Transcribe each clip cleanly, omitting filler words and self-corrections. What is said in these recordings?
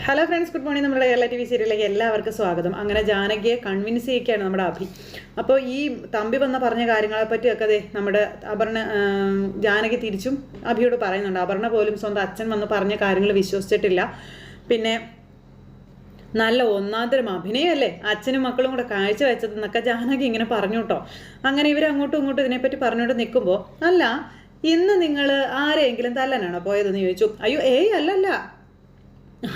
Hello friends, good morning. നമ്മുടെ Kerala TV സീരിയലിലേക്ക് എല്ലാവർക്കും സ്വാഗതം. അങ്ങനെ ജാനകിയെ കൺവിൻസ് ചെയ്യിക്കുകയാണ് നമ്മുടെ അഭി. അപ്പോൾ ഈ തമ്പി പറഞ്ഞ കാര്യങ്ങളെ പറ്റിയൊക്കെ നമ്മുടെ ജാനകി തിരിച്ചും അഭിയോട് പറയുന്നുണ്ട്. അപർണ പോലും സ്വന്തം അച്ഛൻ വന്ന് പറഞ്ഞ കാര്യങ്ങൾ വിശ്വസിച്ചിട്ടില്ല. പിന്നെ നല്ല ഒന്നാന്തരം അഭിനയമല്ലേ അച്ഛനും മക്കളും കൂടെ കാഴ്ച വെച്ചതെന്നൊക്കെ ജാനകി ഇങ്ങനെ പറഞ്ഞു കേട്ടോ. അങ്ങനെ ഇവർ അങ്ങോട്ടും ഇങ്ങോട്ടും ഇതിനെപ്പറ്റി പറഞ്ഞുകൊണ്ട് നിൽക്കുമ്പോൾ, അല്ല ഇന്ന് നിങ്ങൾ ആരെയെങ്കിലും തല്ലാനാണോ പോയതെന്ന് ചോദിച്ചു. അയ്യോ അല്ലല്ല,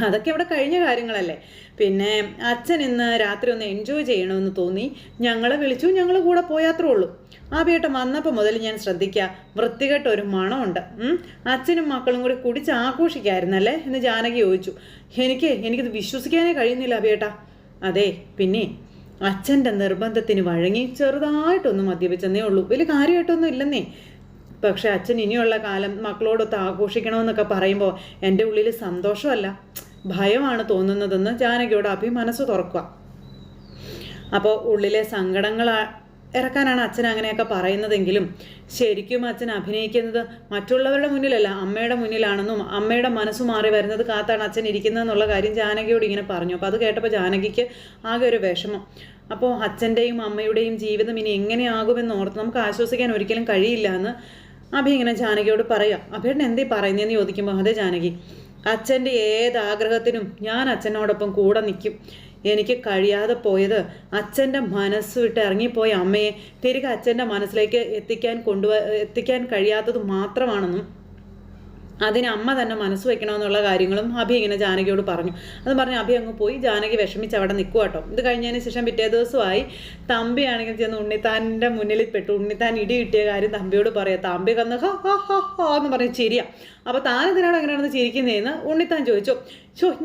അതൊക്കെ ഇവിടെ കഴിഞ്ഞ കാര്യങ്ങളല്ലേ. പിന്നെ അച്ഛൻ ഇന്ന് രാത്രി ഒന്ന് എൻജോയ് ചെയ്യണമെന്ന് തോന്നി ഞങ്ങളെ വിളിച്ചു, ഞങ്ങൾ കൂടെ പോയാത്രേ ഉള്ളൂ. ആബിയേട്ടൻ വന്നപ്പോൾ മുതൽ ഞാൻ ശ്രദ്ധിക്കുക, വൃത്തികെട്ട ഒരു മണമുണ്ട്. അച്ഛനും മക്കളും കൂടി കുടിച്ച് ആഘോഷിക്കായിരുന്നല്ലേ എന്ന് ജാനകി ചോദിച്ചു. എനിക്കിത് വിശ്വസിക്കാനേ കഴിയുന്നില്ല ആബിയേട്ടാ. അതെ, പിന്നെ അച്ഛൻ്റെ നിർബന്ധത്തിന് വഴങ്ങി ചെറുതായിട്ടൊന്നും മദ്യപിച്ചെന്നേ ഉള്ളൂ, വലിയ കാര്യമായിട്ടൊന്നും ഇല്ലെന്നേ. പക്ഷെ അച്ഛൻ ഇനിയുള്ള കാലം മക്കളോടൊത്ത് ആഘോഷിക്കണമെന്നൊക്കെ പറയുമ്പോൾ എൻ്റെ ഉള്ളിൽ സന്തോഷമല്ല, ഭയമാണ് തോന്നുന്നതെന്ന് ജാനകിയോട് അഭി മനസ്സ് തുറക്കുക. അപ്പോൾ ഉള്ളിലെ സങ്കടങ്ങൾ ഇറക്കാനാണ് അച്ഛൻ അങ്ങനെയൊക്കെ പറയുന്നതെങ്കിലും ശരിക്കും അച്ഛൻ അഭിനയിക്കുന്നത് മറ്റുള്ളവരുടെ മുന്നിലല്ല, അമ്മയുടെ മുന്നിലാണെന്നും അമ്മയുടെ മനസ്സ് മാറി വരുന്നത് കാത്താണ് അച്ഛൻ ഇരിക്കുന്നതെന്നുള്ള കാര്യം ജാനകിയോട് ഇങ്ങനെ പറഞ്ഞു. അപ്പോൾ അത് കേട്ടപ്പോൾ ജാനകിക്ക് ആകെ ഒരു വിഷമം. അപ്പോൾ അച്ഛൻ്റെയും അമ്മയുടെയും ജീവിതം ഇനി എങ്ങനെയാകുമെന്ന് ഓർത്ത് നമുക്ക് ആശ്വസിക്കാൻ ഒരിക്കലും കഴിയില്ല എന്ന് അഭി ഇങ്ങനെ ജാനകിയോട് പറയാം. അഭിയേട്ടൻ എന്തേ പറയുന്നതെന്ന് ചോദിക്കുമ്പോൾ, അതെ ജാനകി, അച്ഛൻ്റെ ഏതാഗ്രഹത്തിനും ഞാൻ അച്ഛനോടൊപ്പം കൂടെ നിൽക്കും. എനിക്ക് കഴിയാതെ പോയത് അച്ഛൻ്റെ മനസ്സ് വിട്ട് ഇറങ്ങിപ്പോയ അമ്മയെ തിരികെ അച്ഛൻ്റെ മനസ്സിലേക്ക് എത്തിക്കാൻ കഴിയാത്തത് മാത്രമാണെന്നും അതിന് അമ്മ തന്നെ മനസ്സ് വെക്കണമെന്നുള്ള കാര്യങ്ങളും അഭി ഇങ്ങനെ ജാനകിയോട് പറഞ്ഞു. അത് പറഞ്ഞ് അഭി അങ്ങ് പോയി. ജാനകി വിഷമിച്ച് അവിടെ നിൽക്കുക കേട്ടോ. ഇത് കഴിഞ്ഞതിന് ശേഷം പിറ്റേ ദിവസമായി തമ്പിയാണെങ്കിൽ ചെന്ന് ഉണ്ണിത്താൻ്റെ മുന്നിൽ പെട്ടു. ഉണ്ണിത്താൻ ഇടി കിട്ടിയ കാര്യം തമ്പിയോട് പറയാം. തമ്പി കന്ന് ഹോ ഹോ ഹോ ഹോ എന്ന് പറഞ്ഞ് ചിരിയാ. അപ്പോൾ താനെന്തിനാണ് അങ്ങനെയാണെന്ന് ചിരിക്കുന്നതെന്ന് ഉണ്ണിത്താൻ ചോദിച്ചു.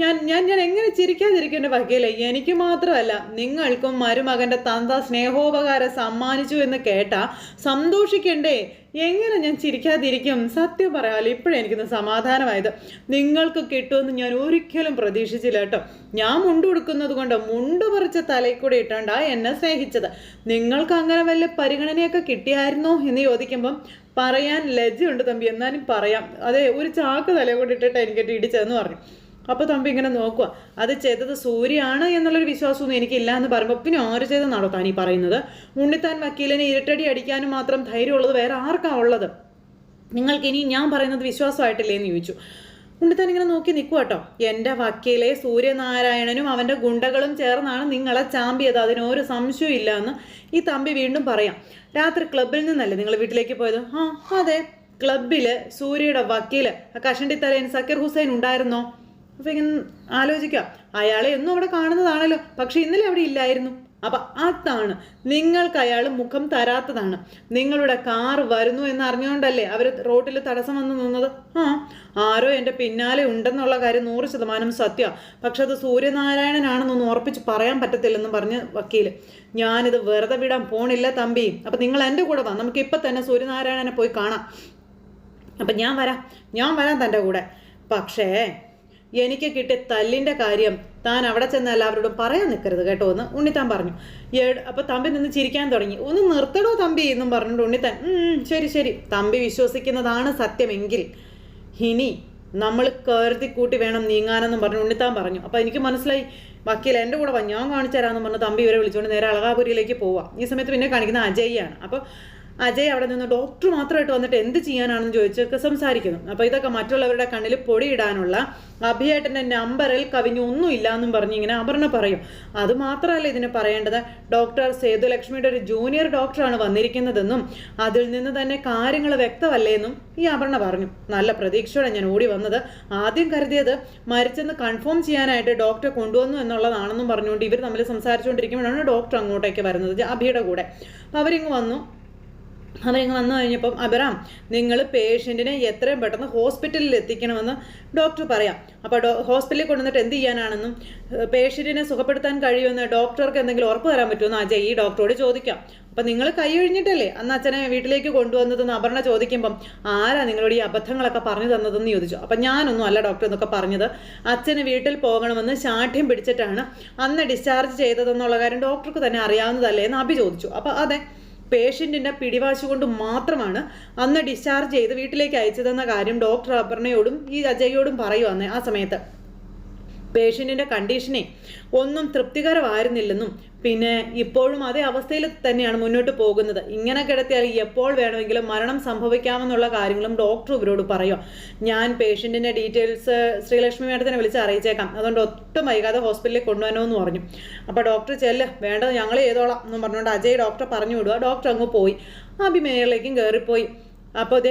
ഞാൻ എങ്ങനെ ചിരിക്കാതിരിക്കേണ്ട വകയില്ല, എനിക്ക് മാത്രമല്ല നിങ്ങൾക്കും മരുമകൻ്റെ തന്ത സ്നേഹോപകാരം സമ്മാനിച്ചു എന്ന് കേട്ടാ സന്തോഷിക്കണ്ടേ? എങ്ങനെ ഞാൻ ചിരിക്കാതിരിക്കും? സത്യം പറയാമല്ലോ, ഇപ്പോഴേ എനിക്കൊന്ന് സമാധാനമായത്. നിങ്ങൾക്ക് കിട്ടുമെന്ന് ഞാൻ ഒരിക്കലും പ്രതീക്ഷിച്ചില്ല കേട്ടോ. ഞാൻ മുണ്ട് കൊടുക്കുന്നത് കൊണ്ട് മുണ്ട് പറിച്ച തലയിൽ കൂടെ ഇട്ടാണ്ടാ എന്നെ സ്നേഹിച്ചത്. നിങ്ങൾക്ക് അങ്ങനെ വല്ല പരിഗണനയൊക്കെ കിട്ടിയായിരുന്നോ എന്ന് ചോദിക്കുമ്പം പറയാൻ ലജ്ജയുണ്ട് തമ്പി, എന്നാലും പറയാം. അതെ, ഒരു ചാക്ക് തലയിൽ കൂടെ ഇട്ടിട്ട് എനിക്കിട്ട് ഇടിച്ചതെന്ന് പറഞ്ഞു. അപ്പോൾ തമ്പി ഇങ്ങനെ നോക്കുക, അത് ചെയ്തത് സൂര്യയാണ് എന്നുള്ളൊരു വിശ്വാസമൊന്നും എനിക്കില്ല എന്ന് പറയുമ്പോൾ, പിന്നെ ആര് ചെയ്തെന്നാണോ താൻ ഈ പറയുന്നത്? ഉണ്ണിത്താൻ വക്കീലിനെ ഇരട്ടടി അടിക്കാനും മാത്രം ധൈര്യമുള്ളത് വേറെ ആർക്കാ ഉള്ളത്? നിങ്ങൾക്കിനി ഞാൻ പറയുന്നത് വിശ്വാസമായിട്ടില്ലേ എന്ന് ചോദിച്ചു. ഉണ്ണിത്താൻ ഇങ്ങനെ നോക്കി നിൽക്കുക കേട്ടോ. എൻ്റെ വക്കീലെ സൂര്യനാരായണനും അവൻ്റെ ഗുണ്ടകളും ചേർന്നാണ് നിങ്ങളെ ചാമ്പിയത്, അതിനൊരു സംശയവും ഇല്ല എന്ന് ഈ തമ്പി വീണ്ടും പറയാം. രാത്രി ക്ലബിൽ നിന്നല്ലേ നിങ്ങൾ വീട്ടിലേക്ക് പോയത്? ആ അതെ, ക്ലബിൽ സൂര്യയുടെ വക്കീല് കഷണ്ടി തലയൻ സക്കീർ ഹുസൈൻ ഉണ്ടായിരുന്നോ? അപ്പോൾ ഇങ്ങനെ ആലോചിക്കാം, അയാളെ ഒന്നും അവിടെ കാണുന്നതാണല്ലോ, പക്ഷെ ഇന്നലെ അവിടെ ഇല്ലായിരുന്നു. അപ്പം അതാണ് നിങ്ങൾക്ക് അയാൾ മുഖം തരാത്തതാണ്. നിങ്ങളുടെ കാർ വരുന്നു എന്ന് അറിഞ്ഞുകൊണ്ടല്ലേ അവർ റോട്ടിൽ തടസ്സം വന്ന് നിന്നത്. ആരോ എൻ്റെ പിന്നാലെ ഉണ്ടെന്നുള്ള കാര്യം 100% സത്യമാണ്, പക്ഷെ അത് സൂര്യനാരായണനാണെന്നൊന്നും ഉറപ്പിച്ച് പറയാൻ പറ്റത്തില്ലെന്നും പറഞ്ഞ് വക്കീൽ. ഞാനിത് വെറുതെ വിടാൻ പോണില്ല തമ്പി. അപ്പം നിങ്ങൾ എൻ്റെ കൂടെ വാ, നമുക്ക് ഇപ്പം തന്നെ സൂര്യനാരായണനെ പോയി കാണാം. അപ്പം ഞാൻ വരാം തൻ്റെ കൂടെ. പക്ഷേ എനിക്ക് കിട്ടിയ തല്ലിൻ്റെ കാര്യം താൻ അവിടെ ചെന്ന് എല്ലാവരോടും പറയാൻ നിൽക്കരുത് കേട്ടോ എന്ന് ഉണ്ണിത്താൻ പറഞ്ഞു. അപ്പോൾ തമ്പി നിന്ന് ചിരിക്കാൻ തുടങ്ങി. ഒന്ന് നിർത്തടോ തമ്പി എന്നും പറഞ്ഞിട്ട് ഉണ്ണിത്താൻ ശരി തമ്പി വിശ്വസിക്കുന്നതാണ് സത്യമെങ്കിൽ ഇനി നമ്മൾ കരുതി കൂട്ടി വേണം നീങ്ങാനെന്നും പറഞ്ഞു ഉണ്ണിത്താൻ പറഞ്ഞു. അപ്പോൾ എനിക്ക് മനസ്സിലായി, വക്കീൽ എൻ്റെ കൂടെ വാ, ഞാൻ കാണിച്ചു തരാമെന്ന് പറഞ്ഞ് തമ്പി ഇവരെ വിളിച്ചുകൊണ്ട് നേരെ അളകാപുരിയിലേക്ക് പോവാം. ഈ സമയത്ത് പിന്നെ കാണിക്കുന്ന അജയ്യാണ്. അപ്പോൾ അജയ് അവിടെ നിന്ന് ഡോക്ടർ മാത്രമായിട്ട് വന്നിട്ട് എന്ത് ചെയ്യാനാണെന്ന് ചോദിച്ചൊക്കെ സംസാരിക്കുന്നു. അപ്പോൾ ഇതൊക്കെ മറ്റുള്ളവരുടെ കണ്ണിൽ പൊടിയിടാനുള്ള അഭിയേട്ടൻ്റെ നമ്പറിൽ കവിഞ്ഞൊന്നുമില്ല എന്നും പറഞ്ഞ് ഇങ്ങനെ അപർണ പറയും. അതുമാത്രമല്ല ഇതിന് പറയേണ്ടത്, ഡോക്ടർ സേതുലക്ഷ്മിയുടെ ഒരു ജൂനിയർ ഡോക്ടറാണ് വന്നിരിക്കുന്നതെന്നും അതിൽ നിന്ന് തന്നെ കാര്യങ്ങൾ വ്യക്തമല്ലേ എന്നും ഈ അപർണ പറഞ്ഞു. നല്ല പ്രതീക്ഷയോടെ ഞാൻ ഓടി വന്നത്. ആദ്യം കരുതിയത് മരിച്ചെന്ന് കൺഫേം ചെയ്യാനായിട്ട് ഡോക്ടറെ കൊണ്ടുവന്നു എന്നുള്ളതാണെന്നും പറഞ്ഞുകൊണ്ട് ഇവർ തമ്മിൽ സംസാരിച്ചുകൊണ്ടിരിക്കുമ്പോഴാണ് ഡോക്ടർ അങ്ങോട്ടേക്ക് വരുന്നത് അഭിയുടെ കൂടെ. അപ്പോൾ അവരിങ്ങ് വന്നു കഴിഞ്ഞപ്പം, അബറാം നിങ്ങൾ പേഷ്യൻറ്റിനെ എത്രയും പെട്ടെന്ന് ഹോസ്പിറ്റലിൽ എത്തിക്കണമെന്ന് ഡോക്ടർ പറയാം. അപ്പോൾ ഹോസ്പിറ്റലിൽ കൊണ്ടുവന്നിട്ട് എന്ത് ചെയ്യാനാണെന്നും പേഷ്യൻറ്റിനെ സുഖപ്പെടുത്താൻ കഴിയുമെന്ന് ഡോക്ടർക്ക് എന്തെങ്കിലും ഉറപ്പ് തരാൻ പറ്റുമെന്ന് അജയ് ഈ ഡോക്ടറോട് ചോദിക്കാം. അപ്പം നിങ്ങൾ കൈ ഒഴിഞ്ഞിട്ടല്ലേ അന്ന് അച്ഛനെ വീട്ടിലേക്ക് കൊണ്ടുവന്നതെന്ന് അപർണ ചോദിക്കുമ്പം, ആരാ നിങ്ങളോട് ഈ അബദ്ധങ്ങളൊക്കെ പറഞ്ഞു തന്നതെന്ന് ചോദിച്ചു. അപ്പം ഞാനൊന്നും അല്ല ഡോക്ടർ എന്നൊക്കെ പറഞ്ഞത്, അച്ഛന് വീട്ടിൽ പോകണമെന്ന് ശാഠ്യം പിടിച്ചിട്ടാണ് അന്ന് ഡിസ്ചാർജ് ചെയ്തതെന്നുള്ള കാര്യം ഡോക്ടർക്ക് തന്നെ അറിയാവുന്നതല്ലേ എന്ന് അഭി ചോദിച്ചു. അപ്പം അതെ, പേഷ്യൻറ്റിൻ്റെ പിടിവാശി കൊണ്ട് മാത്രമാണ് അന്ന് ഡിസ്ചാർജ് ചെയ്ത് വീട്ടിലേക്ക് അയച്ചതെന്ന കാര്യം ഡോക്ടർ അപർണയോടും ഈ അജയോടും പറയുവാന്നേ ആ സമയത്ത്. പേഷ്യൻറ്റിൻ്റെ കണ്ടീഷനെ ഒന്നും തൃപ്തികരമായിരുന്നില്ലെന്നും പിന്നെ ഇപ്പോഴും അതേ അവസ്ഥയിൽ തന്നെയാണ് മുന്നോട്ട് പോകുന്നത്. ഇങ്ങനെ കിടത്തിയാൽ എപ്പോൾ വേണമെങ്കിലും മരണം സംഭവിക്കാമെന്നുള്ള കാര്യങ്ങളും ഡോക്ടർ ഇവരോട് പറയുക. ഞാൻ പേഷ്യൻറ്റിൻ്റെ ഡീറ്റെയിൽസ് ശ്രീലക്ഷ്മി മേഡത്തിനെ വിളിച്ച് അറിയിച്ചേക്കാം, അതുകൊണ്ട് ഒട്ടും വൈകാതെ ഹോസ്പിറ്റലിൽ കൊണ്ടുവരണമെന്ന് പറഞ്ഞു. അപ്പോൾ ഡോക്ടർ വേണ്ടത് ഞങ്ങൾ ചെയ്തോളാം എന്ന് പറഞ്ഞുകൊണ്ട് അജയ് ഡോക്ടറെ പറഞ്ഞു വിടുക. ഡോക്ടർ അങ്ങ് പോയി. മേളിലേക്കും കയറിപ്പോയി. അപ്പോൾ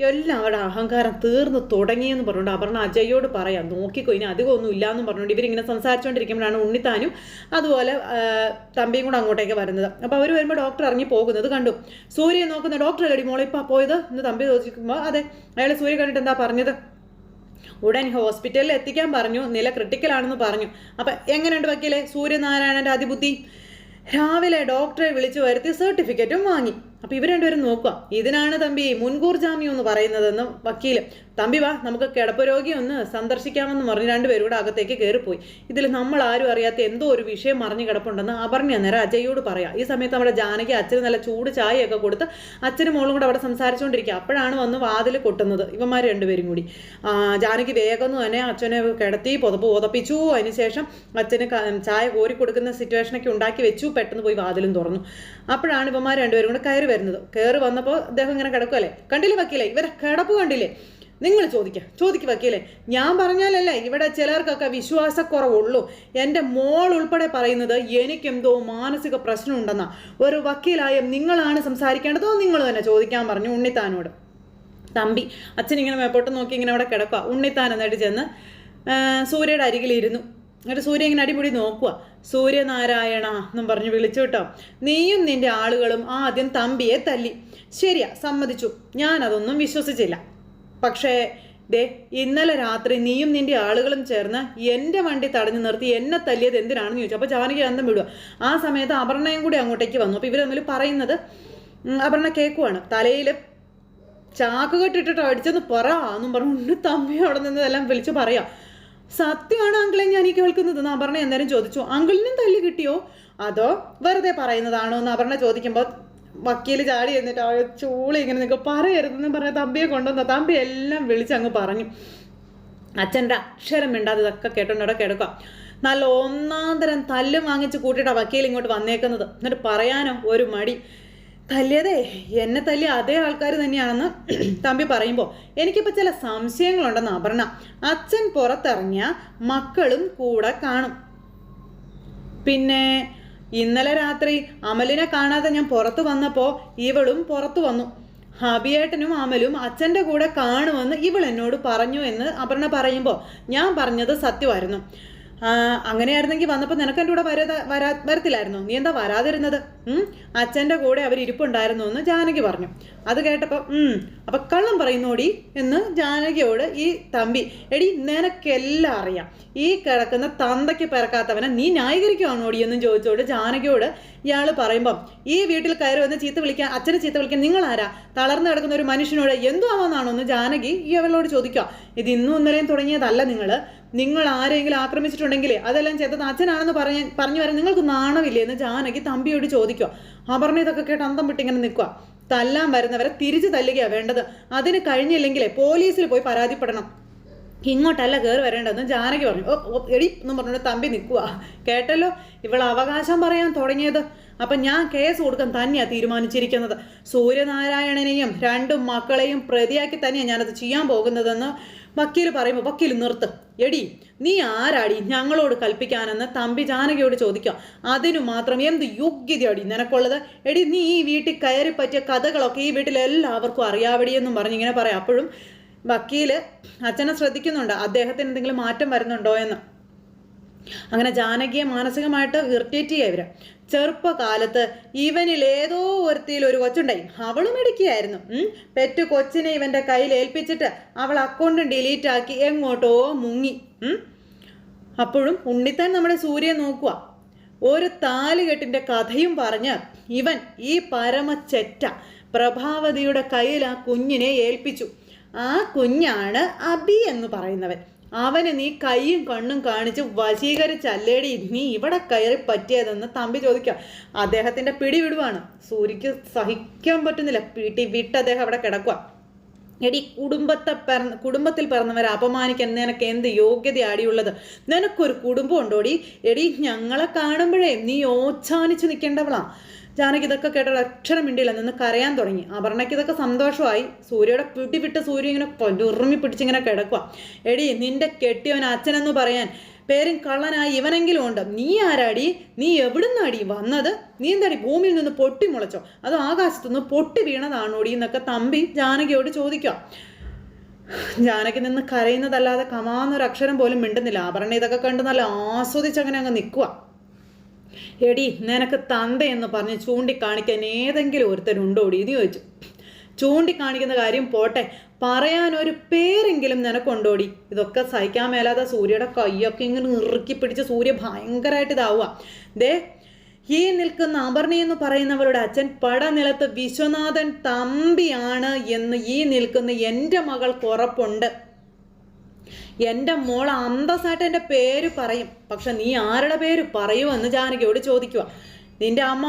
എല്ലാം അവിടെ അഹങ്കാരം തീർന്നു തുടങ്ങിയെന്ന് പറഞ്ഞുകൊണ്ട് അപർണ അജയോട് പറയാം, നോക്കിക്കോ ഇനി അധികമൊന്നും ഇല്ലയെന്നും പറഞ്ഞുകൊണ്ട് ഇവരിങ്ങനെ സംസാരിച്ചുകൊണ്ടിരിക്കുമ്പോഴാണ് ഉണ്ണിത്താനും അതുപോലെ തമ്പിയും കൂടെ അങ്ങോട്ടേക്ക് വരുന്നത്. അപ്പോൾ അവർ വരുമ്പോൾ ഡോക്ടർ ഇറങ്ങി പോകുന്നത് കണ്ടു. സൂര്യയെ നോക്കുന്ന ഡോക്ടർ അല്ലടി മോളെ ഇപ്പോൾ പോയത് എന്ന് തമ്പി ചോദിക്കുമ്പോൾ അതെ, അയാൾ സൂര്യ കണ്ടിട്ട് എന്താ പറഞ്ഞത്? ഉടൻ ഹോസ്പിറ്റലിൽ എത്തിക്കാൻ പറഞ്ഞു, നില ക്രിട്ടിക്കലാണെന്ന് പറഞ്ഞു. അപ്പം എങ്ങനെയുണ്ട് വക്കീലെ സൂര്യനാരായണൻ്റെ അതിബുദ്ധി? രാവിലെ ഡോക്ടറെ വിളിച്ചു വരുത്തി സർട്ടിഫിക്കറ്റും വാങ്ങി. അപ്പം ഇവർ രണ്ടുപേരും നോക്കുക, ഇതിനാണ് തമ്പി മുൻകൂർ ജാമ്യം എന്ന് പറയുന്നതെന്ന് വക്കീല്. തമ്പി വാ നമുക്ക് കിടപ്പ് രോഗി ഒന്ന് സന്ദർശിക്കാമെന്ന് പറഞ്ഞ് രണ്ടുപേരും കൂടെ അകത്തേക്ക് കയറിപ്പോയി. ഇതിൽ നമ്മൾ ആരും അറിയാത്ത എന്തോ ഒരു വിഷയം മറിഞ്ഞു കിടപ്പുണ്ടെന്ന് അപർണ അന്നേരം അജയോട് പറയാം. ഈ സമയത്ത് നമ്മുടെ ജാനകി അച്ഛന് നല്ല ചൂട് ചായയൊക്കെ കൊടുത്ത് അച്ഛനും മോളും കൂടെ അവിടെ സംസാരിച്ചുകൊണ്ടിരിക്കുക. അപ്പോഴാണ് വന്ന് വാതിൽ കൊട്ടുന്നത് ഇവന്മാർ രണ്ടുപേരും കൂടി. ജാനകി വേഗം തന്നെ അച്ഛനെ കിടത്തി പുതപ്പിച്ചു. അതിനുശേഷം അച്ഛന് ചായ കോരി കൊടുക്കുന്ന സിറ്റുവേഷനൊക്കെ ഉണ്ടാക്കി വെച്ചു. പെട്ടെന്ന് പോയി വാതിലും തുറന്നു. അപ്പോഴാണ് ഇവന്മാർ രണ്ടുപേരും കൂടെ കയറി വന്നപ്പോൾ അദ്ദേഹം ഇങ്ങനെ കിടക്കുമല്ലേ, കണ്ടില്ലേ വക്കീലെ ഇവരെ കിടപ്പ് കണ്ടില്ലേ? നിങ്ങൾ ചോദിക്കുക വക്കീലെ, ഞാൻ പറഞ്ഞാലല്ലേ ഇവിടെ ചിലർക്കൊക്കെ വിശ്വാസക്കുറവുള്ളൂ. എൻ്റെ മോൾ ഉൾപ്പെടെ പറയുന്നത് എനിക്കെന്തോ മാനസിക പ്രശ്നമുണ്ടെന്നാ. ഒരു വക്കീലായ നിങ്ങളാണ് സംസാരിക്കേണ്ടതോ നിങ്ങൾ തന്നെ ചോദിക്കാൻ പറഞ്ഞു ഉണ്ണിത്താനോട്. തമ്പി അച്ഛനിങ്ങനെ മേപ്പോട്ട് നോക്കി ഇങ്ങനെ അവിടെ കിടക്കുക. ഉണ്ണിത്താൻ എന്നിട്ട് ചെന്ന് സൂര്യയുടെ അരികിലിരുന്നു. എന്നിട്ട് സൂര്യ ഇങ്ങനെ അടിപൊളി നോക്കുക. സൂര്യനാരായണ എന്നും പറഞ്ഞു വിളിച്ചു കേട്ടോ. നീയും നിന്റെ ആളുകളും ആദ്യം തമ്പിയെ തല്ലി, ശരിയാ, സമ്മതിച്ചു, ഞാനതൊന്നും വിശ്വസിച്ചില്ല. പക്ഷേ ഇന്നലെ രാത്രി നീയും നിന്റെ ആളുകളും ചേർന്ന് എൻ്റെ വണ്ടി തടഞ്ഞു നിർത്തി എന്നെ തല്ലിയത് എന്തിനാണെന്ന് ചോദിച്ചു. അപ്പോൾ ജാനകി അന്തം വിടുക. ആ സമയത്ത് അപർണയും കൂടി അങ്ങോട്ടേക്ക് വന്നു. അപ്പോൾ ഇവർ തമ്മിൽ പറയുന്നത് അപർണ കേൾക്കുവാണ്. തലയിൽ ചാക്ക് കെട്ടിട്ടിട്ടോ അടിച്ചെന്ന് എന്നും പറഞ്ഞു തമ്പി അവിടെ നിന്ന് എല്ലാം വിളിച്ചു പറയാം. സത്യമാണ് അങ്കിളെ ഞാൻ ഈ കേൾക്കുന്നത് എന്ന് അപർണ എന്തായാലും ചോദിച്ചു. അങ്കിളിനും തല്ലി കിട്ടിയോ അതോ വെറുതെ പറയുന്നതാണോ എന്ന് അപർണ ചോദിക്കുമ്പോൾ വക്കീൽ ചാടി എന്നിട്ട് ചൂളി ഇങ്ങനെ നിങ്ങൾക്ക് പറയരുതെന്ന് പറഞ്ഞ തമ്പിയെ കൊണ്ടുവന്ന തമ്പി എല്ലാം വിളിച്ചങ്ങ് പറഞ്ഞു. അച്ഛൻ്റെ അക്ഷരം മിണ്ടാതെ ഇതൊക്കെ കേട്ടോണ്ടോ കിടക്കുക. നല്ല ഒന്നാന്തരം തല്ലും വാങ്ങിച്ച് കൂട്ടിയിട്ടാണ് വക്കീൽ ഇങ്ങോട്ട് വന്നേക്കുന്നത്. എന്നിട്ട് പറയാനോ ഒരു മടി. തല്ലിയതേ എന്നെ തല്ലിയ അതേ ആൾക്കാർ തന്നെയാണെന്ന് തമ്പി പറയുമ്പോൾ എനിക്കിപ്പോൾ ചില സംശയങ്ങളുണ്ടെന്ന് അപർണ. അച്ഛൻ പുറത്തിറങ്ങിയ മക്കളും കൂടെ കാണും. പിന്നെ ഇന്നലെ രാത്രി അമലിനെ കാണാതെ ഞാൻ പുറത്തു വന്നപ്പോൾ ഇവളും പുറത്തു വന്നു. ഹബിയേട്ടനും അമലും അച്ഛൻ്റെ കൂടെ കാണുമെന്ന് ഇവൾ എന്നോട് പറഞ്ഞു എന്ന് അപർണ പറയുമ്പോൾ ഞാൻ പറഞ്ഞത് സത്യമായിരുന്നു. അങ്ങനെയായിരുന്നെങ്കിൽ വന്നപ്പോൾ നിനക്ക് എൻ്റെ കൂടെ വരത്തില്ലായിരുന്നോ? നീ എന്താ വരാതിരുന്നത്? അച്ഛൻ്റെ കൂടെ അവർ ഇരിപ്പുണ്ടായിരുന്നു എന്ന് ജാനകി പറഞ്ഞു. അത് കേട്ടപ്പോൾ അപ്പം കള്ളം പറയുന്നോടി എന്ന് ജാനകിയോട് ഈ തമ്പി. എടി നിനക്കെല്ലാം അറിയാം, ഈ കിടക്കുന്ന തന്തയ്ക്ക് പിറക്കാത്തവനെ നീ ന്യായീകരിക്കുകയാണോടി എന്നും ചോദിച്ചോട് ജാനകിയോട് ഇയാൾ പറയുമ്പം ഈ വീട്ടിൽ കയറി വന്ന് അച്ഛനെ ചീത്ത വിളിക്കാൻ നിങ്ങളാരാ? തളർന്നു കിടക്കുന്ന ഒരു മനുഷ്യനോട് എന്തോ ആവാന്നാണോ എന്ന് ജാനകി ഇവളോട് ചോദിക്കുക. ഇത് ഇന്നും ഇന്നലെയും തുടങ്ങിയതല്ല. നിങ്ങൾ ആരെങ്കിലും ആക്രമിച്ചിട്ടുണ്ടെങ്കിലേ അതെല്ലാം ചെയ്തത് അച്ഛനാണെന്ന് പറഞ്ഞു വരാൻ നിങ്ങൾക്ക് നാണമില്ലേ എന്ന് ജാനകി തമ്പിയോട് ചോദിക്കുക. അപർണ ഇതൊക്കെ കേട്ട് അന്തം വിട്ടിങ്ങനെ നിൽക്കുക. തല്ലാൻ വരുന്നവരെ തിരിച്ചു തല്ലുകയാണ് വേണ്ടത്. അതിന് കഴിഞ്ഞില്ലെങ്കിലേ പോലീസിൽ പോയി പരാതിപ്പെടണം, ഇങ്ങോട്ടല്ല കയറി വരേണ്ടതെന്ന് ജാനകി പറഞ്ഞു. എടി എന്നും പറഞ്ഞുകൊണ്ട് തമ്പി നിൽക്കുക. കേട്ടല്ലോ ഇവൾ അവകാശം പറയാൻ തുടങ്ങിയത്. അപ്പം ഞാൻ കേസ് കൊടുക്കാൻ തന്നെയാണ് തീരുമാനിച്ചിരിക്കുന്നത്. സൂര്യനാരായണനെയും 2 മക്കളെയും പ്രതിയാക്കി തന്നെയാണ് ഞാനത് ചെയ്യാൻ പോകുന്നതെന്ന് വക്കീൽ പറയുമ്പോൾ വക്കീൽ നിർത്ത്. എടി നീ ആരാടി ഞങ്ങളോട് കൽപ്പിക്കാനെന്ന് തമ്പി ജാനകിയോട് ചോദിക്കാം. അതിനു മാത്രം എന്ത് യോഗ്യതയാടി നിനക്കുള്ളത്? എടി നീ ഈ വീട്ടിൽ കയറി പറ്റിയ കഥകളൊക്കെ ഈ വീട്ടിലെല്ലാവർക്കും അറിയാവടിയെന്നും പറഞ്ഞിങ്ങനെ പറയാം. അപ്പോഴും വക്കീൽ അച്ഛനെ ശ്രദ്ധിക്കുന്നുണ്ട്, അദ്ദേഹത്തിന് എന്തെങ്കിലും മാറ്റം വരുന്നുണ്ടോ എന്ന്. അങ്ങനെ ജാനകിയെ മാനസികമായിട്ട് ഇറിറ്റേറ്റ് ചെയ്യുക ഇവര്. ചെറുപ്പകാലത്ത് ഇവനിൽ ഏതോ ഒരുത്തിയിൽ ഒരു കൊച്ചുണ്ടായി, അവളും ഇടുക്കിയായിരുന്നു. പെറ്റു കൊച്ചിനെ ഇവൻ്റെ കയ്യിൽ ഏൽപ്പിച്ചിട്ട് അവൾ അക്കൗണ്ട് ഡിലീറ്റ് ആക്കി എങ്ങോട്ടോ മുങ്ങി. അപ്പോഴും ഉണ്ണിത്താൻ നമ്മുടെ സൂര്യയെ നോക്കുക. ഒരു താലികെട്ടിൻ്റെ കഥയും പറഞ്ഞ് ഇവൻ ഈ പരമച്ചെറ്റ പ്രഭാവതിയുടെ കയ്യിൽ ആ കുഞ്ഞിനെ ഏൽപ്പിച്ചു. ആ കുഞ്ഞാണ് അബി എന്ന് പറയുന്നവൻ. അവന് നീ കൈയും കണ്ണും കാണിച്ച് വശീകരിച്ചല്ലേടി നീ ഇവിടെ കയറി പറ്റിയതെന്ന് തമ്പി ചോദിക്കുക. അദ്ദേഹത്തിൻ്റെ പിടി വിടുവാണ്. സൂര്യക്ക് സഹിക്കാൻ പറ്റുന്നില്ല. വിട്ട് അദ്ദേഹം അവിടെ കിടക്കുക. എടി കുടുംബത്തിൽ പിറന്നവരെ അപമാനിക്കാൻ നിനക്ക് എന്ത് യോഗ്യത അടിയുള്ളത്? നിനക്കൊരു കുടുംബം ഉണ്ടോടി? എടി ഞങ്ങളെ കാണുമ്പോഴേ നീ ഓച്ചാനിച്ചു നിൽക്കേണ്ടവളാ. ജാനകി ഇതൊക്കെ കേട്ട അക്ഷരം മിണ്ടിയില്ല, നിന്ന് കരയാൻ തുടങ്ങി. അപർണയ്ക്ക് ഇതൊക്കെ സന്തോഷമായി. സൂര്യയുടെ പിടിവിട്ട് സൂര്യ ഇങ്ങനെ ഉറുമി പിടിച്ചിങ്ങനെ കിടക്കുക. എടി നിന്റെ കെട്ടിയവൻ അച്ഛനെന്ന് പറയാൻ പേരും കള്ളനായി ഇവനെങ്കിലും ഉണ്ട്. നീ ആരാടി? നീ എവിടുന്നാടി വന്നത്? നീ എന്താടി ഭൂമിയിൽ നിന്ന് പൊട്ടി മുളച്ചോ അതോ ആകാശത്തുനിന്ന് പൊട്ടി വീണതാണോടി എന്നൊക്കെ തമ്പി ജാനകിയോട് ചോദിക്കുക. ജാനകി നിന്ന് കരയുന്നതല്ലാതെ കമാന്നൊരു അക്ഷരം പോലും മിണ്ടുന്നില്ല. അപർണ ഇതൊക്കെ കണ്ട് നല്ല ആസ്വദിച്ചങ്ങനെ അങ്ങ് നിൽക്കുക. എടി നിനക്ക് തന്തയെന്ന് പറഞ്ഞ് ചൂണ്ടിക്കാണിക്കാൻ ഏതെങ്കിലും ഒരുത്തരുണ്ടോടി എന്ന് ചോദിച്ചു. ചൂണ്ടിക്കാണിക്കുന്ന കാര്യം പോട്ടെ, പറയാനൊരു പേരെങ്കിലും നിനക്കൊണ്ടോടി? ഇതൊക്കെ സഹിക്കാൻ മേലാതെ സൂര്യയുടെ കൈയൊക്കെ ഇങ്ങനെ ഇറുക്കി പിടിച്ച് സൂര്യ ഭയങ്കരമായിട്ട് ഇതാവുക. ദേ ഈ നിൽക്കുന്ന അപർണ എന്ന് പറയുന്നവരുടെ അച്ഛൻ പടനിലത്ത് വിശ്വനാഥൻ തമ്പിയാണ് എന്ന് ഈ നിൽക്കുന്ന എൻ്റെ മകൾക്ക് ഉറപ്പുണ്ട്. എൻ്റെ മോൾ അന്തസ്സായിട്ട് എൻ്റെ പേര് പറയും. പക്ഷെ നീ ആരുടെ പേര് പറയുമെന്ന് ജാനകിയോട് ചോദിക്കുക. നിന്റെ അമ്മ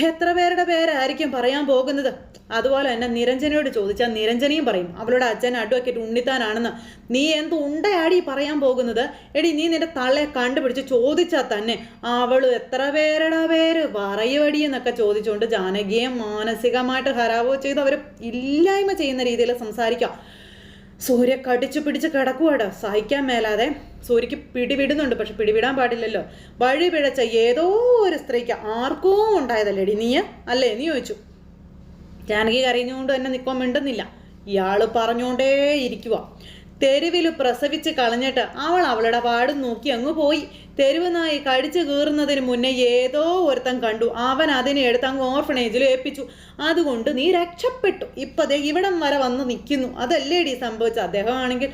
എത്ര പേരുടെ പേരായിരിക്കും പറയാൻ പോകുന്നത്? അതുപോലെ തന്നെ നിരഞ്ജനയോട് ചോദിച്ചാൽ നിരഞ്ജനയും പറയും അവളുടെ അച്ഛൻ അഡ്വക്കേറ്റ് ഉണ്ണിത്താനാണെന്ന്. നീ എന്ത് ഉണ്ടയാടി പറയാൻ പോകുന്നത്? എടി നീ നിന്റെ തള്ളയെ കണ്ടുപിടിച്ച് ചോദിച്ചാൽ തന്നെ അവൾ എത്ര പേരുടെ പേര് പറയുവടി എന്നൊക്കെ ചോദിച്ചുകൊണ്ട് ജാനകിയെ മാനസികമായിട്ട് ഹരാവോ ചെയ്ത് അവർ ഇല്ലായ്മ ചെയ്യുന്ന രീതിയിൽ സംസാരിക്കാം. സൂര്യ കടിച്ചു പിടിച്ച് കിടക്കുവാടോ, സഹിക്കാൻ മേലാതെ. സൂര്യക്ക് പിടിവിടുന്നുണ്ട്, പക്ഷെ പിടിവിടാൻ പാടില്ലല്ലോ. വഴി പിഴച്ച ഏതോ ഒരു സ്ത്രീക്ക് ആർക്കോ ഉണ്ടായതല്ലേടി നീ അല്ലേ എന്ന് ചോദിച്ചു. ജാനകി കരഞ്ഞുകൊണ്ട് തന്നെ നിൽക്കാൻ മിണ്ടുന്നില്ല. ഇയാള് പറഞ്ഞുകൊണ്ടേ ഇരിക്കുക. തെരുവിൽ പ്രസവിച്ച് കളഞ്ഞിട്ട് അവളുടെ പാടും നോക്കി അങ്ങ് പോയി. തെരുവ് നായി കടിച്ചു കീറുന്നതിന് മുന്നേ ഏതോ ഒരുത്തൻ കണ്ടു. അവൻ അതിനെ എടുത്ത് അങ്ങ് ഓർഫണേജിൽ ഏൽപ്പിച്ചു. അതുകൊണ്ട് നീ രക്ഷപ്പെട്ടു. ഇപ്പതേ ഇവിടം വരെ വന്ന് നിൽക്കുന്നു. അതല്ലേടി സംഭവിച്ചത്? അദ്ദേഹമാണെങ്കിൽ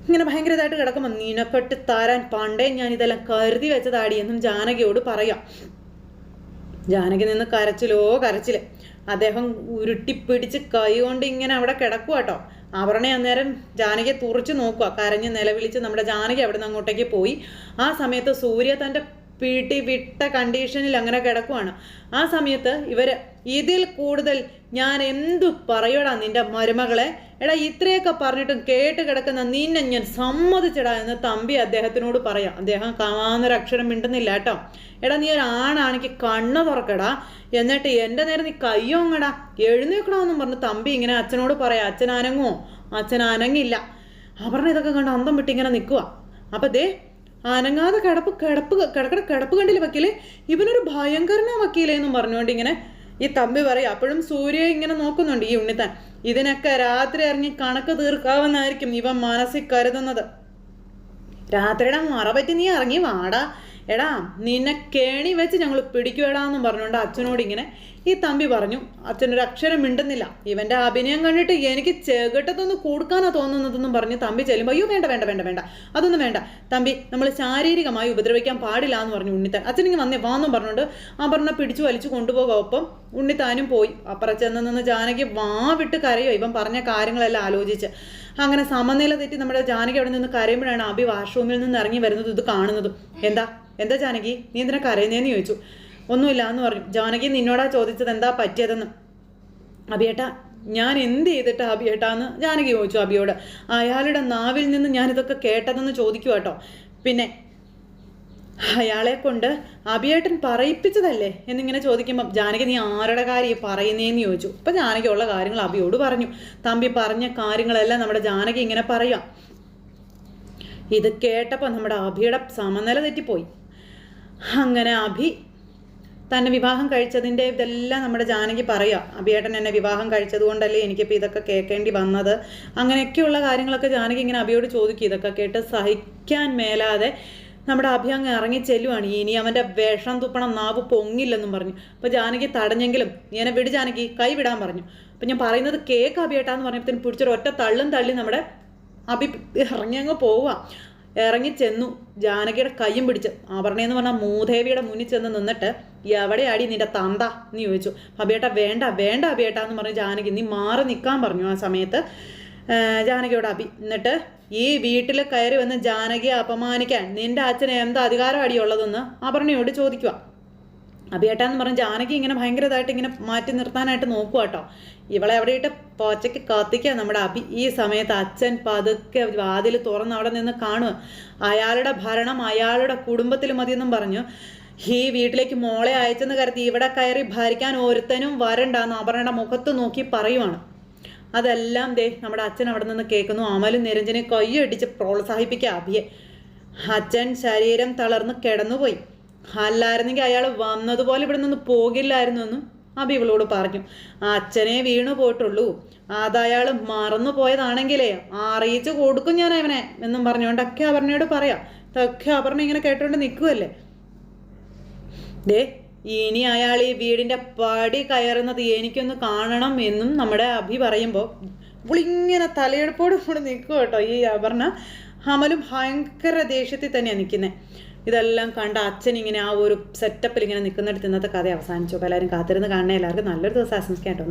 ഇങ്ങനെ ഭയങ്കരമായിട്ട് കിടക്കുമ്പോൾ നിനക്കെട്ട് തരാൻ പണ്ടേ ഞാൻ ഇതെല്ലാം കരുതി വെച്ചതാടി എന്നും ജാനകിയോട് പറയാം. ജാനകി നിന്ന് കരച്ചില്. അദ്ദേഹം ഉരുട്ടിപ്പിടിച്ച് കൈ കൊണ്ട് ഇങ്ങനെ അവിടെ കിടക്കുക കേട്ടോ. അപർണ അന്നേരം ജാനകിയെ തുറച്ചു നോക്കുക. കരഞ്ഞ് നിലവിളിച്ച് നമ്മുടെ ജാനകി അവിടെ നിന്ന് അങ്ങോട്ടേക്ക് പോയി. ആ സമയത്ത് സൂര്യ തൻ്റെ വിട്ട കണ്ടീഷനിൽ അങ്ങനെ കിടക്കുവാണ്. ആ സമയത്ത് ഇവർ ഇതിൽ കൂടുതൽ ഞാൻ എന്തു പറയടാ നിന്റെ മരുമകളെ? എടാ ഇത്രയൊക്കെ പറഞ്ഞിട്ടും കേട്ട് കിടക്കുന്ന നിന്നെ ഞാൻ സമ്മതിച്ചടാ എന്ന് തമ്പി അദ്ദേഹത്തിനോട് പറയാം. അദ്ദേഹം കാണാനൊരക്ഷരം മിണ്ടുന്നില്ല കേട്ടോ. എടാ നീ ഒരു ആണാണെങ്കിൽ കണ്ണ് തുറക്കടാ, എന്നിട്ട് എൻ്റെ നേരെ നീ കയ്യോങ്ങടാ, എഴുന്നേക്കണമെന്നും പറഞ്ഞ് തമ്പി ഇങ്ങനെ അച്ഛനോട് പറയാം. അച്ഛൻ അനങ്ങുമോ? അച്ഛൻ അനങ്ങില്ല. അപർണ ഇതൊക്കെ കണ്ട് അന്തം വിട്ട് ഇങ്ങനെ നിൽക്കുക. അപ്പം ദേ അനങ്ങാതെ കിടപ്പ് കണ്ടില്ല വക്കീലെ, ഇവനൊരു ഭയങ്കരനാ വക്കീലേ എന്നും പറഞ്ഞുകൊണ്ട് ഇങ്ങനെ ഈ തമ്പി പറയും. അപ്പോഴും സൂര്യ ഇങ്ങനെ നോക്കുന്നുണ്ട് ഈ ഉണ്ണിത്താൻ. ഇതിനൊക്കെ രാത്രി ഇറങ്ങി കണക്ക് തീർക്കാവുന്നതായിരിക്കും ഇവൻ മനസ്സിൽ കരുതുന്നത്. രാത്രിയുടെ മറപറ്റി നീ ഇറങ്ങി വാടാ, എടാ നിന്നെ കേണി വെച്ച് ഞങ്ങൾ പിടിക്കുവേടാന്നും പറഞ്ഞുകൊണ്ട് അച്ഛനോട് ഇങ്ങനെ ഈ തമ്പി പറഞ്ഞു. അച്ഛനൊരു അക്ഷരം മിണ്ടുന്നില്ല. ഇവൻ്റെ അഭിനയം കണ്ടിട്ട് എനിക്ക് ചെകിട്ടത്തൊന്ന് കൊടുക്കാനാ തോന്നുന്നതെന്നും പറഞ്ഞ് തമ്പി ചെല്ലുമ്പോൾ അയ്യോ വേണ്ട വേണ്ട വേണ്ട വേണ്ട അതൊന്നും വേണ്ട തമ്പി, നമ്മൾ ശാരീരികമായി ഉപദ്രവിക്കാൻ പാടില്ല എന്ന് പറഞ്ഞു ഉണ്ണിത്താൻ. അച്ഛനിങ്ങനെ വന്നേ വാന്നും പറഞ്ഞുകൊണ്ട് അപർണ പിടിച്ചു വലിച്ചു കൊണ്ടുപോകും. ഒപ്പം ഉണ്ണിത്താനും പോയി. അപ്പുറം ചെന്ന് നിന്ന് ജാനകി വാ വിട്ട് കരയോ ഇവൻ പറഞ്ഞ കാര്യങ്ങളെല്ലാം ആലോചിച്ച്. അങ്ങനെ സമനില തെറ്റി നമ്മുടെ ജാനകി അവിടെ നിന്ന് കരയുമ്പോഴാണ് അഭി വാഷ്റൂമിൽ നിന്ന് ഇറങ്ങി വരുന്നത് ഇത് കാണുന്നതും. എന്താ ജാനകി നീ എന്തിനാ കരയുന്നതെന്ന് ചോദിച്ചു. ഒന്നുമില്ല എന്ന് പറഞ്ഞു. ജാനകി നിന്നോടാ ചോദിച്ചത് എന്താ പറ്റിയതെന്ന്. അഭിയേട്ടാ ഞാൻ എന്ത് ചെയ്തിട്ടാ അഭിയേട്ടാന്ന് ജാനകി ചോദിച്ചു അഭിയോട്. അയാളുടെ നാവിൽ നിന്ന് ഞാനിതൊക്കെ കേട്ടതെന്ന് ചോദിക്കുക കേട്ടോ. പിന്നെ അയാളെ കൊണ്ട് അഭിയേട്ടൻ പറയിപ്പിച്ചതല്ലേ എന്നിങ്ങനെ ചോദിക്കുമ്പം ജാനകി നീ ആരുടെ കാര്യം പറയുന്നേന്ന് ചോദിച്ചു. അപ്പം ജാനകി ഉള്ള കാര്യങ്ങൾ അഭിയോട് പറഞ്ഞു. തമ്പി പറഞ്ഞ കാര്യങ്ങളെല്ലാം നമ്മുടെ ജാനകി ഇങ്ങനെ പറയാം. ഇത് കേട്ടപ്പോൾ നമ്മുടെ അഭിയുടെ സമനില തെറ്റിപ്പോയി. അങ്ങനെ അഭി തന്നെ വിവാഹം കഴിച്ചതിൻ്റെ ഇതെല്ലാം നമ്മുടെ ജാനകി പറയാം. അഭിയേട്ടൻ എന്നെ വിവാഹം കഴിച്ചത് കൊണ്ടല്ലേ എനിക്കിപ്പോൾ ഇതൊക്കെ കേൾക്കേണ്ടി വന്നത്, അങ്ങനെയൊക്കെയുള്ള കാര്യങ്ങളൊക്കെ ജാനകി ഇങ്ങനെ അഭിയോട് ചോദിക്കും. ഇതൊക്കെ കേട്ട് സഹിക്കാൻ മേലാതെ നമ്മുടെ അഭി അങ്ങ് ഇറങ്ങി ചെല്ലുവാണ്. ഇനി അവൻ്റെ വിഷം തുപ്പണം, നാവ് പൊങ്ങില്ലെന്നും പറഞ്ഞു. അപ്പോൾ ജാനകി തടഞ്ഞെങ്കിലും നീ എന്നെ വിട് ജാനകി, കൈ വിടാൻ പറഞ്ഞു. അപ്പം ഞാൻ പറയുന്നത് കേക്ക് അഭിയേട്ടാന്ന് പറഞ്ഞപ്പോഴത്തേനും പിടിച്ചൊരു ഒറ്റ തള്ളി നമ്മുടെ അഭി ഇറങ്ങി അങ്ങ് പോവുക. ഇറങ്ങി ചെന്നു ജാനകിയുടെ കയ്യും പിടിച്ച്. അപർണയെന്ന് പറഞ്ഞാൽ മൂദേവിയുടെ മുന്നിൽ ചെന്ന് നിന്നിട്ട് എവിടെയാടി നിന്റെ തന്ത എന്ന് ചോദിച്ചു. അഭിയേട്ടാ വേണ്ട വേണ്ട അഭിയേട്ടാ എന്ന് പറഞ്ഞ് ജാനകി നീ മാറി നിൽക്കാൻ പറഞ്ഞു. ആ സമയത്ത് ജാനകിയോട് അഭി എന്നിട്ട് ഈ വീട്ടിൽ കയറി വന്ന് ജാനകിയെ അപമാനിക്കാൻ നിന്റെ അച്ഛന് എന്താ അധികാരം അടിയുള്ളതെന്ന് അപർണയോട് ചോദിക്കുക. അഭിയേട്ടാന്ന് പറഞ്ഞ് ജാനകി ഇങ്ങനെ ഭയങ്കരമായിട്ട് ഇങ്ങനെ മാറ്റി നിർത്താനായിട്ട് നോക്കുക കേട്ടോ. ഇവളെ അവിടെ ഇട്ട് പോച്ചയ്ക്ക് കത്തിക്കുക നമ്മുടെ അഭി. ഈ സമയത്ത് അച്ഛൻ പതുക്കെ വാതിൽ തുറന്ന് അവിടെ നിന്ന് കാണുക. അയാളുടെ ഭരണം അയാളുടെ കുടുംബത്തിൽ മതിയെന്നും പറഞ്ഞു ഈ വീട്ടിലേക്ക് മോളെ അയച്ചെന്ന് കരുതി ഇവിടെ കയറി ഭരിക്കാൻ ഒരുത്തനും വരണ്ടെന്ന് അപർണയുടെ മുഖത്ത് നോക്കി പറയുവാണ്. അതെല്ലാം ദേ നമ്മുടെ അച്ഛൻ അവിടെ നിന്ന് കേൾക്കുന്നു. അമലും നിരഞ്ജനെ കൈയടിച്ച് പ്രോത്സാഹിപ്പിക്കുക അഭിയെ. അച്ഛൻ ശരീരം തളർന്ന് കിടന്നുപോയി. അല്ലായിരുന്നെങ്കിൽ അയാൾ വന്നതുപോലെ ഇവിടെ നിന്ന് പോകില്ലായിരുന്നു എന്നും അഭി ഇവളോട് പറഞ്ഞു. അച്ഛനെ വീണു പോയിട്ടുള്ളൂ, അതയാൾ മറന്നു പോയതാണെങ്കിലേ അറിയിച്ചു കൊടുക്കും ഞാൻ അവനെ എന്നും പറഞ്ഞുകൊണ്ടൊക്കെ അപർണയോട് പറയാം. ഇതൊക്കെ അപർണ ഇങ്ങനെ കേട്ടുകൊണ്ട് നിൽക്കുമല്ലേ. ദേ ഇനി അയാൾ ഈ വീടിൻ്റെ പടി കയറുന്നത് എനിക്കൊന്ന് കാണണം എന്നും നമ്മുടെ അഭി പറയുമ്പോൾ ഇവളിങ്ങനെ തലയെടുപ്പോടും കൂടെ നിൽക്കുക കേട്ടോ ഈ അപർണ. അമലും ഭയങ്കര ദേഷ്യത്തിൽ തന്നെയാണ് നിൽക്കുന്നത്. ഇതെല്ലാം കണ്ട അച്ഛൻ ഇങ്ങനെ ആ ഒരു സെറ്റപ്പിൽ ഇങ്ങനെ നിൽക്കുന്നിടത്ത് ഇന്നത്തെ കഥ അവസാനിച്ചു. അപ്പോൾ എല്ലാവരും കാത്തിരുന്ന് കാണണേ. എല്ലാവർക്കും നല്ലൊരു ദിവസം ആശംസിക്കാം കേട്ടോ.